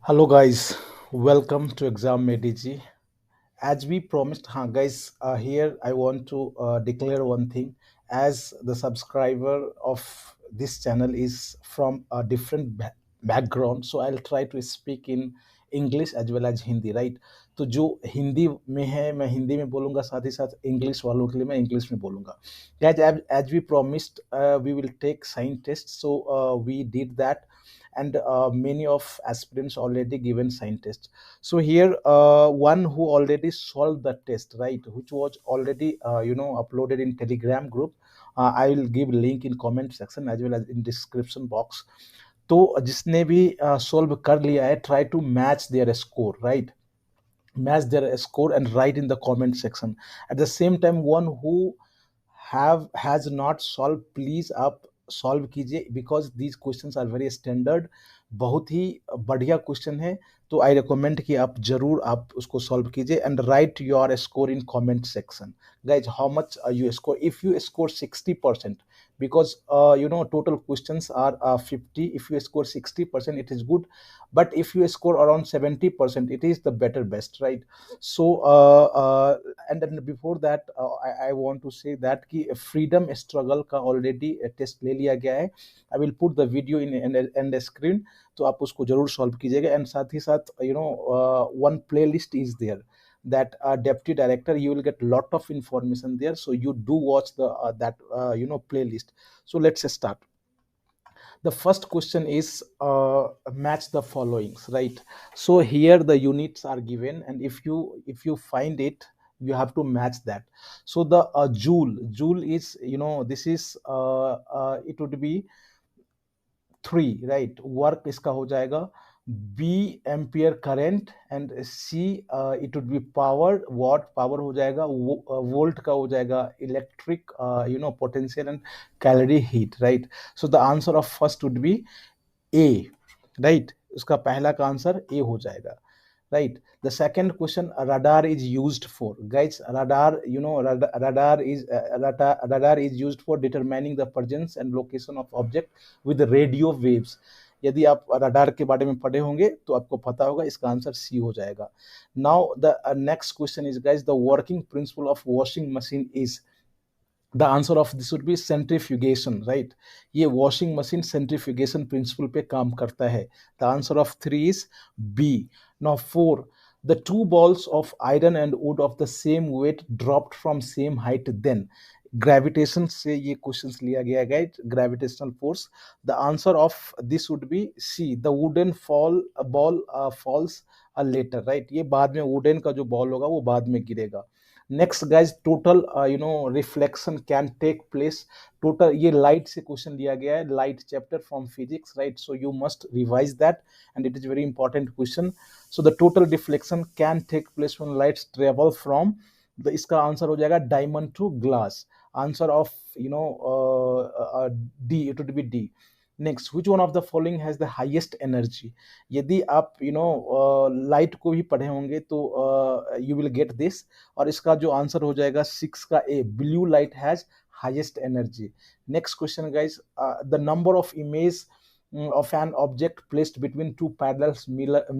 Hello guys, welcome to Exam Mediji. As we promised, guys, here I want to declare one thing. As the subscriber of this channel is from a different background, so I'll try to speak in English as well as Hindi, right? तो जो हिंदी में है मैं हिंदी में बोलूंगा, साथ ही साथ English वालों के लिए मैं इंग्लिश में बोलूंगा. Guys, as we promised, we will take sign test, so we did that, and many of aspirants already given sign test. So here one who already solved the test, right, which was already uploaded in Telegram group. I will give link in comment section as well as in description box. तो जिसने भी solve कर लिया है, try to match their score, right? Match their score and write in the comment section. At the same time, one who have has not solved, please आप solve कीजिए, because these questions are very standard. बहुत ही बढ़िया question है, तो I recommend कि आप जरूर आप उसको सॉल्व कीजिए and right your score in comment section. Guys, how much you score? If you score 60%, because total questions are 50. If you score 60%, it is good, but if you score around 70%, it is the better best, right? So and then before that, I want to say that कि freedom struggle का already test ले लिया गया है. I will put the video in end screen, तो आप उसको जरूर solve कीजिएगा. And साथ ही साथ one playlist is there, that deputy director, you will get lot of information there, so you do watch the that playlist. So let's start. The first question is match the followings, right? So here the units are given, and if you find it, you have to match that. So the joule is, this is it would be 3, right? Work इसका हो जाएगा B ampere current, and C it would be power, watt power हो जाएगा, volt का हो जाएगा electric potential, and calorie heat, right? So the answer of first would be A, right? उसका पहला का आंसर ए हो जाएगा, right? The second question, radar is used for, guys. Radar is used for determining the presence and location of object with radio waves. यदि आप radar के बारे में पढ़े होंगे तो आपको पता होगा, इसका आंसर सी हो जाएगा. Now the next question is, guys, the working principle of washing machine is, the answer of this would be centrifugation, right? ये वॉशिंग मशीन सेंट्रीफ्यूगेशन प्रिंसिपल पे काम करता है. The answer of 3 is B. Now 4, the two balls of iron and wood of the same weight dropped from same height, then gravitation से ये questions लिया गया है, gravitational force. The answer of this would be C, the wooden ball falls a later, right? ये बाद में wooden का जो बॉल होगा वो बाद में गिरेगा. Next guys, total reflection can take place. Total, ये लाइट से क्वेश्चन दिया गया है, light chapter from physics, right? So you must revise that, and it is very important question. So the total reflection can take place when lights travel from, इसका answer हो जाएगा diamond to glass. Answer of D, it would be D. Next, which one of the following has the highest energy? यदि आप light को भी पढ़े होंगे तो यू विल गेट दिस, और इसका जो आंसर हो जाएगा 6 का A, blue light has highest energy. Next question guys, the number of image of an object placed between two parallel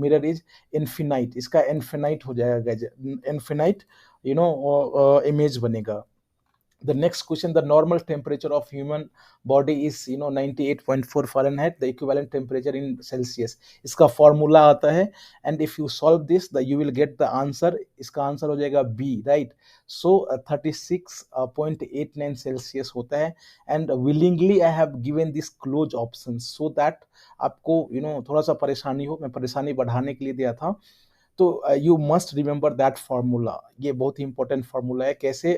mirror is infinite. इसका infinite हो जाएगा guys, infinite image बनेगा. The next question, the normal temperature of human body is 98.4 Fahrenheit, the equivalent temperature in Celsius. इसका formula आता है, and if you solve this, you will get the answer. इसका answer हो जाएगा B, right? So 36.89 Celsius होता है, and willingly I have given this close options so that आपको थोड़ा सा परेशानी हो, मैं परेशानी बढ़ाने के लिए दिया था. तो you must remember that formula. ये बहुत ही इंपॉर्टेंट फार्मूला है, कैसे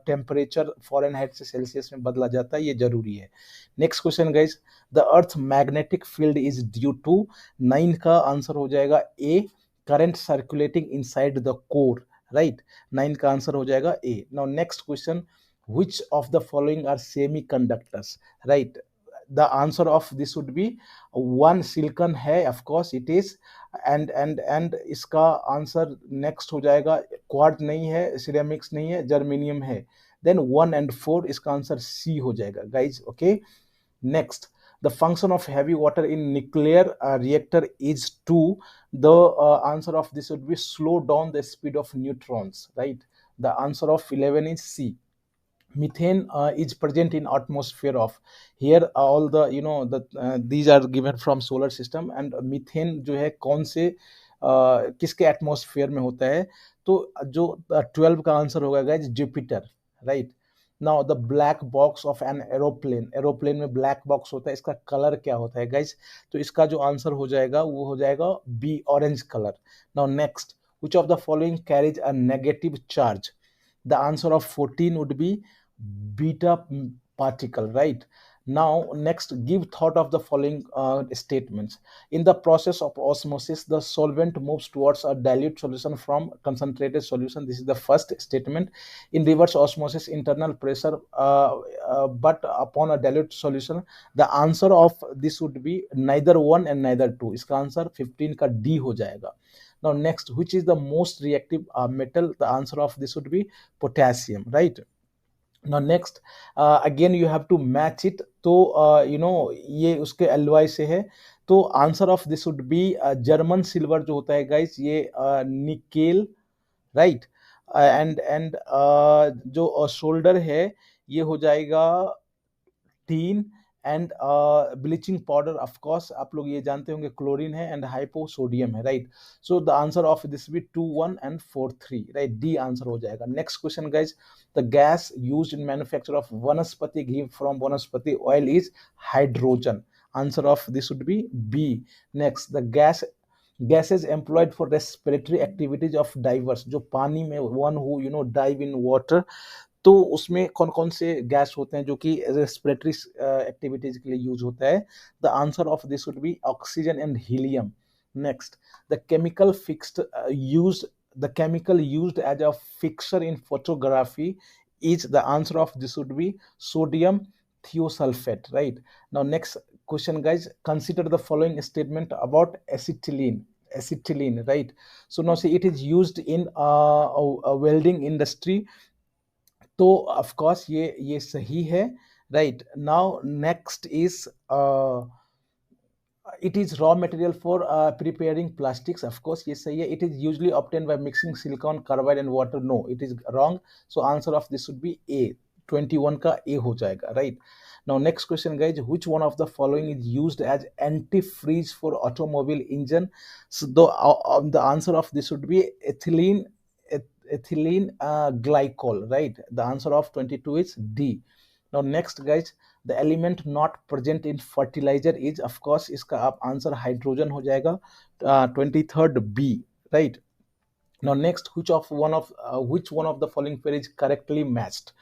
टेम्परेचर फॉरेनहाइट से सेल्सियस में बदला जाता है, ये जरूरी है. Next question guys, the earth magnetic field is due to, 9 का आंसर हो जाएगा A, current circulating inside the core, right? 9 का आंसर हो जाएगा A. Now next question, which of the following are semiconductors, right? The answer of this would be 1 silicon है, of course it is, and इसका answer next हो जाएगा, quart नहीं है, ceramics नहीं है, जर्मेनियम है. देन 1 and 4, इसका आंसर सी हो जाएगा guys, okay? Next, the function of heavy water in nuclear reactor is to, the answer of this would be slow down the speed of neutrons, right? The answer of 11 is C. Methane is present in atmosphere of, here all the these are given from solar system, and methane जो है कौन से किसके atmosphere में होता है, तो जो 12 का आंसर होगा guys Jupiter, right? Now the black box of an aeroplane, aeroplane में ब्लैक बॉक्स होता है, इसका कलर क्या होता है गाइज? तो इसका जो आंसर हो जाएगा वो हो जाएगा B, orange colour. Now next, which of the following carries a negative charge? The answer of 14 would be beta particle, right? Now next, give thought of the following statements. In the process of osmosis, the solvent moves towards a dilute solution from concentrated solution. This is the first statement. In reverse osmosis, internal pressure but upon a dilute solution. The answer of this would be neither one and neither two. इसका answer 15 का D हो जाएगा. Now next, which is the most reactive metal? The answer of this would be potassium, right? Now next, again you have to match it. तो ये उसके एलवाई से है, तो answer of this would B German silver जो होता है guys, ये निकेल, राइट? एंड जो शोल्डर है ये हो जाएगा tin, and bleaching powder of course आप लोग ये जानते होंगे क्लोरीन है, एंड हाइपोसोडियम है, right? So the answer of this B 2 1 and 4 3, right? D answer हो जाएगा. Next question guys, the gas used in manufacture of vanaspati ghee from vanaspati oil is hydrogen. Answer of this would be B. Next, the gases employed for respiratory activities of divers, जो पानी में one who dive in water, तो उसमें कौन कौन से gas होते हैं जो कि रेस्पिरेटरी एक्टिविटीज के लिए यूज होता है? The answer of this would B oxygen and helium. Next, the chemical fixed used the chemical used as a fixture in photography is, the answer of this would be sodium thiosulfate, right? Now next question guys, consider the following statement about acetylene, right? So now see, it is used in a welding industry, तो of course ये सही है, right? Now next is it is raw material for preparing plastics, of course ये सही है. It is usually obtained by mixing silicon carbide and water, no, it is wrong. So answer of this would be A. 21 का A हो जाएगा, right? Now next question guys, which one of the following is used as antifreeze for automobile engine? So the answer of this would be ethylene glycol, right? The answer of 22 is D. Now next guys, the element not present in fertilizer is, of course इसका आप answer hydrogen हो जाएगा. 23rd B, right? Now next, which one of the following pair is correctly matched?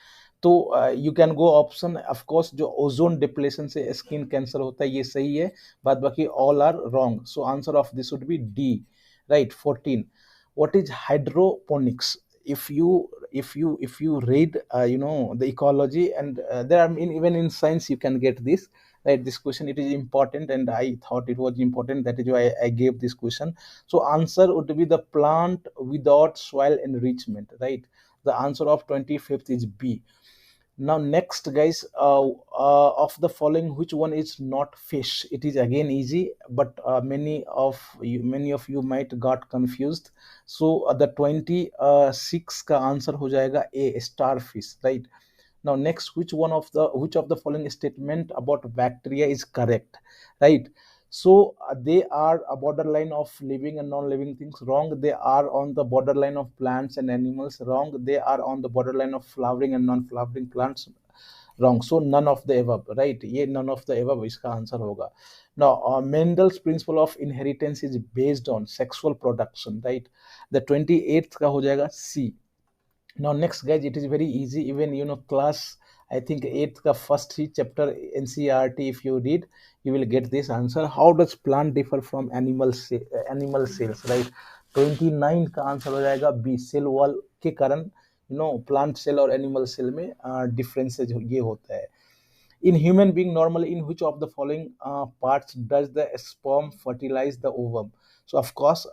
तो you can go option, of course जो ozone depletion से skin cancer होता है ये सही है, बाद बाकी all are wrong. So answer of this would be D, right? 14. What is hydroponics? If you read the ecology, and there are even in science you can get this, right? This question, it is important, and I thought it was important, that is why I gave this question. So answer would be the plant without soil enrichment, right? The answer of 25th is B. Now next guys, of the following, which one is not fish? It is again easy, but many of you might got confused. So the 26 का answer हो जाएगा A, starfish, right? Now next, which of the following statement about bacteria is correct, right? So they are a borderline of living and non-living things, wrong. They are on the borderline of plants and animals, wrong. They are on the borderline of flowering and non-flowering plants, wrong. So none of the above, right? ये none of the above इसका answer होगा. Now Mendel's principle of inheritance is based on sexual production, right? The 28th का हो जाएगा C. Now next guys, it is very easy, even class, I think 8th का first he chapter NCERT, if you read, you will get this answer. How does plant differ from animal cells, right? 29 का answer हो जाएगा B, cell wall के कारण plant cell और animal cell में differences ये होता है. In human being, normally in which of the following parts does the sperm fertilize the ovum? So of course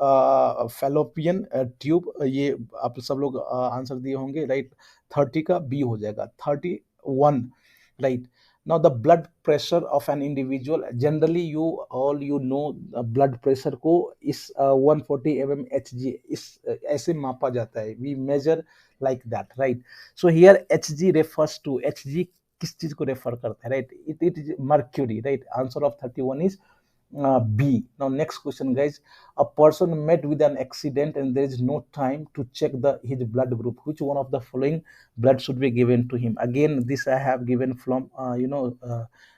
fallopian tube, ये आप सब लोग आंसर दिए होंगे, राइट? 30 का बी हो जाएगा. 31, right? Now the blood pressure of an individual, generally you all you know blood pressure को इस 140 mm hg इस ऐसे मापा जाता है, we measure like that, right? So here hg refers to hg किस चीज को रेफर करता है, right? It is mercury, right? Answer of 31 is B. Now next question, guys. A person met with an accident and there is no time to check the his blood group. Which one of the following blood should be given to him? Again, this I have given from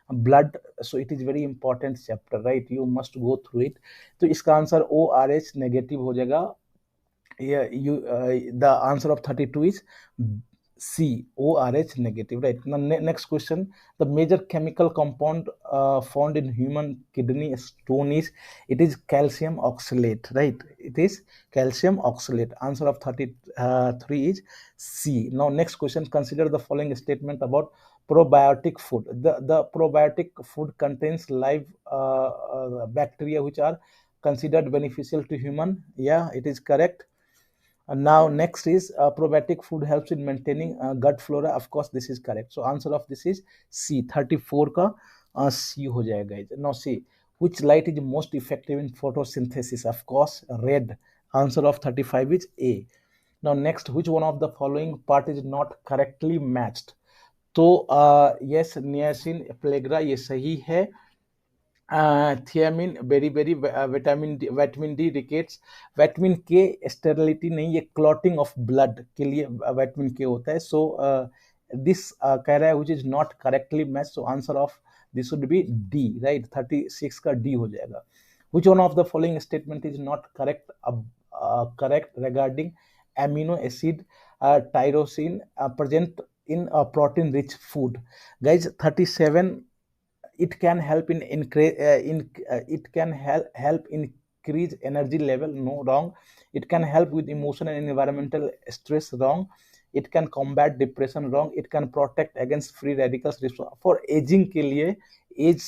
blood. So it is very important chapter, right? You must go through it. तो इसका answer ORH negative हो जाएगा. Yeah, the answer of 32 is C, ORH negative, right? Now, next question. The major chemical compound found in human kidney stone is, it is calcium oxalate, right? It is calcium oxalate. Answer of 33 is C. Now, next question. Consider the following statement about probiotic food. The probiotic food contains live bacteria which are considered beneficial to human. Yeah, it is correct. Now next is probiotic food helps in maintaining gut flora. Of course, this is correct. So answer of this is C. 34 का C हो जाएगा. Now C. Which light is most effective in photosynthesis? Of course, red. Answer of 35 is A. Now next, which one of the following part is not correctly matched? तो yes, niacin, pellagra ये सही है. Thiamine, beriberi, vitamin D rickets, vitamin K sterility नहीं, ये clotting of blood के लिए vitamin के होता है. सो दिस कह रहा है which is not correctly match. So answer of this would be D, right? 36 का डी हो जाएगा. विच one of the following statement is not correct regarding amino acid tyrosine present in protein rich food? Guys, 37, it can help in it can help increase energy level. No, wrong. It can help with emotional and environmental stress. Wrong. It can combat depression. Wrong. It can protect against free radicals for aging के लिए, as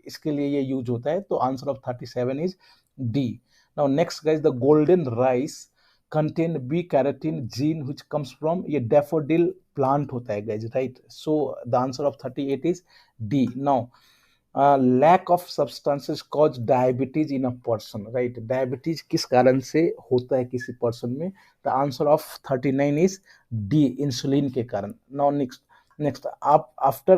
इसके लिए ये use होता है. तो answer of 37 is D. Now next guys, the golden rice contain B carotene gene which comes from ये daffodil plant होता है guys, right? So the answer of 38 is D. Now lack of substances cause diabetes in a person, right? Diabetes किस कारण से होता है किसी person में? The answer of 39 is D, insulin के कारण. Now next up, after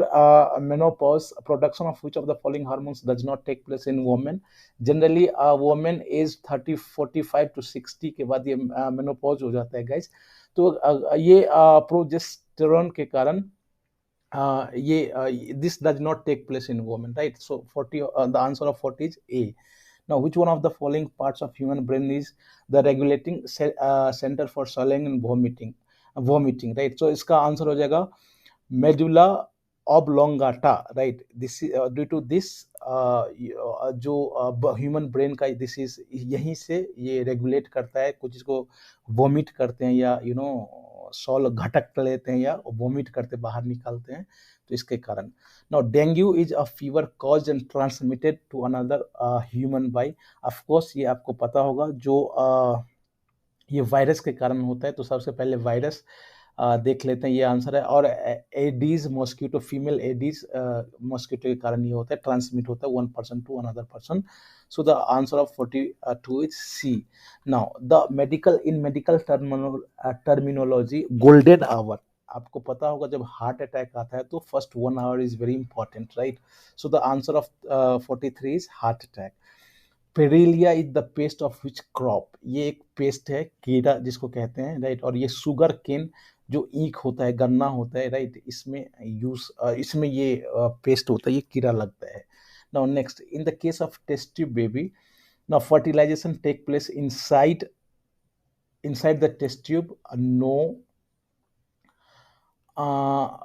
menopause, production of which of the following hormones does not take place in women? Generally a woman age 30 45 to 60 के बाद ये menopause हो जाता है guys. तो ये प्रोजेस्टेरोन के कारण this does not take place in women, right? So 40, the answer of 40 is A. Now, which one of the following parts of human brain is the regulating center for swallowing and vomiting, right? So इसका answer हो जाएगा medulla oblongata, right? This due to this जो human brain का this is यहीं से ये regulate करता है. कुछ इसको वोमिट करते हैं या सॉल घटक लेते हैं या वोमिट करते बाहर निकालते हैं, तो इसके कारण. Now dengue is a fever caused and transmitted to another human by. Of course ये आपको पता होगा, जो ये वायरस के कारण होता है. तो सबसे पहले वायरस देख लेते हैं, ये आंसर है. और Aedes mosquito, female Aedes mosquito के कारण ये होता है, ट्रांसमिट होता है one person to another person. So the answer of 42 is C. Now the medical terminology golden hour, आपको पता होगा जब हार्ट अटैक आता है तो first 1 hour is very important, right? So the answer of 43 is heart attack. Pyrilla is the pest of which crop? ये एक paste है, कीड़ा जिसको कहते हैं, राइट? और ये शुगर केन जो ईख होता है, गन्ना होता है, राइट? इसमें ये पेस्ट होता है, ये कीड़ा लगता है. Now next, in the case of test tube baby, now fertilisation take place inside the test tube. No.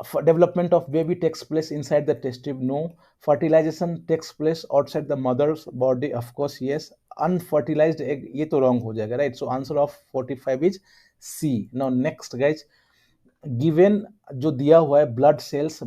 For development of baby takes place inside the test tube. No. Fertilization takes place outside the mother's body. Of course, yes. Unfertilized egg, ये तो wrong हो जाएगा, right? So answer of 45 is C. Now next guys, given जो दिया हुआ है blood cells,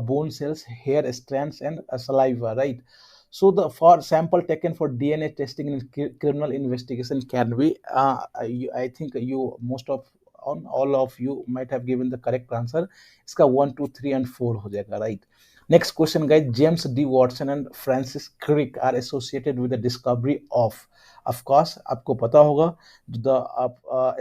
bone cells, hair strands and saliva, right? So the for sample taken for DNA testing in criminal investigation can be I think you most of on all of you might have given the correct answer. इसका 1 2 3 and 4 हो जाएगा, right. Next question guys, James D Watson and Francis Crick are associated with the discovery of course आपको पता होगा the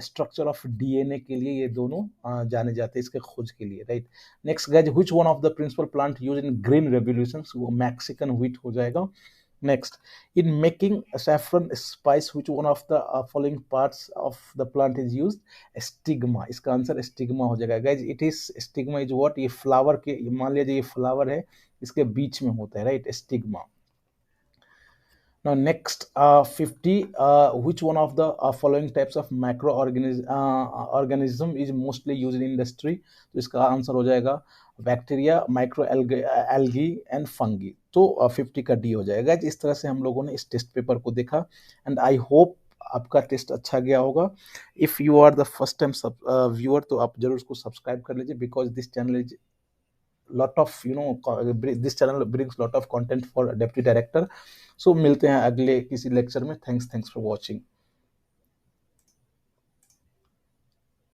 structure of DNA के लिए ये दोनों जाने जाते हैं इसके खोज के लिए, right. Next guys, which one of the principal plant use in green revolution, वो मैक्सिकन व्हीट हो जाएगा। Next, in making saffron spice, which one of the following parts of the plant is used? Stigma, इसका answer stigma हो जाएगा guys. It is stigma is what, ये flower के, मान लीजिए ये फ्लावर है, इसके बीच में होता है, right, stigma. Now next, 50, which one of the following types of organism is mostly used in industry? तो इसका आंसर हो जाएगा bacteria, micro algae and fungi. तो 50 का डी हो जाएगा। इस तरह से हम लोगों ने इस टेस्ट पेपर को देखा एंड आई होप आपका टेस्ट अच्छा गया होगा। If you are the first time viewer तो आप जरूर उसको सब्सक्राइब कर लीजिए, because this channel is lot of this channel brings lot of content for deputy director। सो मिलते हैं अगले किसी लेक्चर में। Thanks for watching.